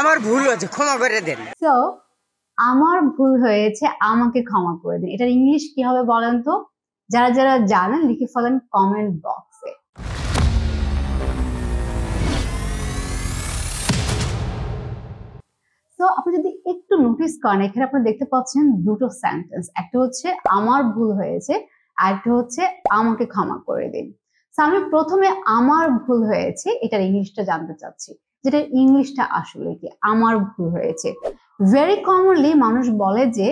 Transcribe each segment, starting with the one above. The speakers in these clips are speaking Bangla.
আমার ভুল হয়েছে, ক্ষমা করে দেন। সো আমার ভুল হয়েছে, আমাকে ক্ষমা করে দিন। এটার ইংলিশ কি হবে বলেন তো? যারা যারা জানেন লিখে ফেলেন কমেন্ট বক্সে। তো আপনি যদি একটু নোটিস করেন, এখানে আপনি দেখতে পাচ্ছেন দুটো সেন্টেন্স, একটা হচ্ছে আমার ভুল হয়েছে আর একটা হচ্ছে আমাকে ক্ষমা করে দিন। তো আমি প্রথমে আমার ভুল হয়েছে এটার ইংলিশটা জানতে চাচ্ছি, যেটা ইংলিশটা আসলে কি আমার ভুল হয়েছে। ভেরি কমনলি মানুষ বলে যে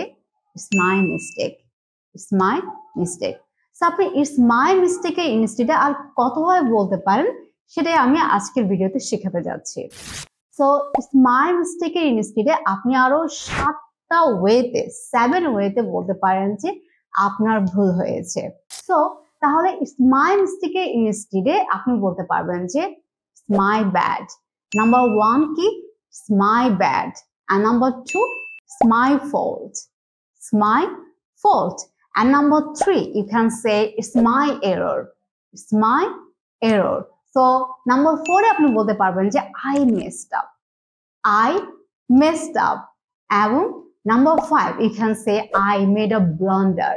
it's my mistake, it's my mistake. তো আপনি ইটস মাই মিস্টেকের ইংলিশটা আর কতভাবে বলতে পারেন সেটাই আমি আজকের ভিডিওতে শেখাতে যাচ্ছি। সো ইটস মাই মিস্টেকের ইনস্টিডে আপনি আরো 7 ওয়েতে বলতে পারেন যে আপনার ভুল হয়েছে। সো তাহলে ইটস মাই মিস্টেকের ইনস্টিডে আপনি বলতে পারবেন যে ইটস মাই ব্যাড। নাম্বার 1 কি? It's my bad. and number 2 it's my fault, it's my fault. and number 3 you can say it's my error, it's my error. So number 4 এ আপনি বলতে পারবেন যে I messed up, I messed up. এবং number 5 you can say I made a blunder,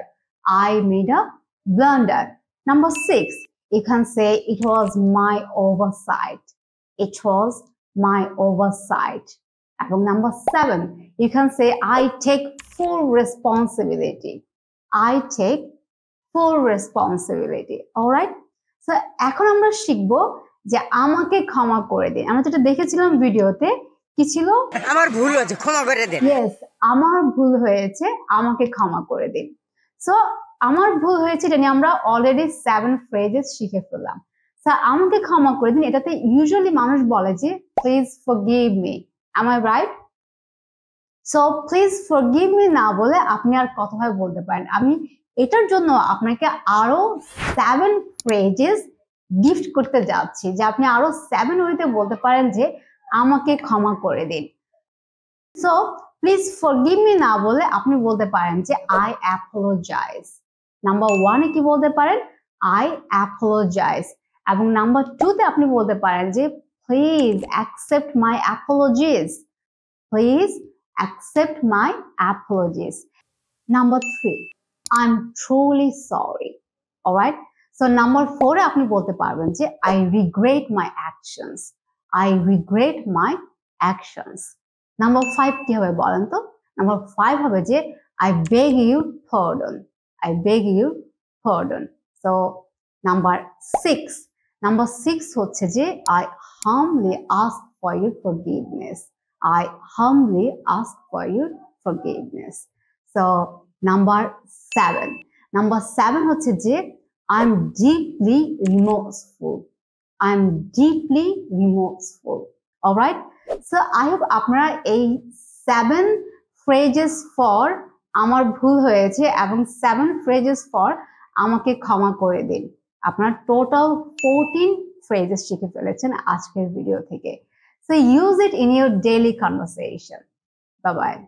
I made a blunder. Number 6 you can say it was my oversight, it was my oversight. এবং number 7 you can say I take full responsibility, I take full responsibility. Alright, so এখন আমরা শিখবো যে আমাকে ক্ষমা করে দিন। আমরা যেটা দেখেছিলাম ভিডিওতে কি ছিল? আমার ভুল হয়েছে, ক্ষমা করে দেন। ইয়েস, আমার ভুল হয়েছে, আমাকে ক্ষমা করে দিন। সো আমার ভুল হয়েছে এটা নিয়ে আমরা অলরেডি 7 ফ্রেজেস শিখে ফেললাম। সো আমাকে ক্ষমা করে দিন এটাতে ইউজুয়ালি মানুষ বলে যে please forgive me. am I right? So please forgive me না বলে আপনি আর কতভাবে বলতে পারেন। আমি এটার জন্য আপনাকে আরো 7 ফ্রেজেস গিফট করতে যাচ্ছি যে আপনি আরো 7 ওয়েতে বলতে পারেন যে আমাকে ক্ষমা করে দিন। সো প্লিজ ফরগিভ মি না বলে আপনি বলতে পারেন যে আই অ্যাপোলোজাইজ। নাম্বার 1 এ কি বলতে পারেন? I apologize. এবং নাম্বার 2 তে আপনি বলতে পারেন যে please accept my apologies, please accept my apologies. Number 3 I'm truly sorry. Alright, so number 4 এ আপনি বলতে পারবেন যে I regret my actions, I regret my actions. Number 5 কি হবে বলেন তো? Number 5 হবে যে I beg you pardon, I beg you pardon. So number 6 হচ্ছে যে I humbly ask for your forgiveness, I humbly ask for your forgiveness. So number 7 হচ্ছে যে I'm deeply remorseful, I'm deeply remorseful. Alright, so I hope আপনারা এই 7 phrases for আমার ভুল হয়েছে এবং 7 phrases for আমাকে ক্ষমা করে দিন আপনার টোটাল 14 phrases শিখে ফেলেছেন আজকের ভিডিও থেকে। So use it in your daily conversation. Bye-bye.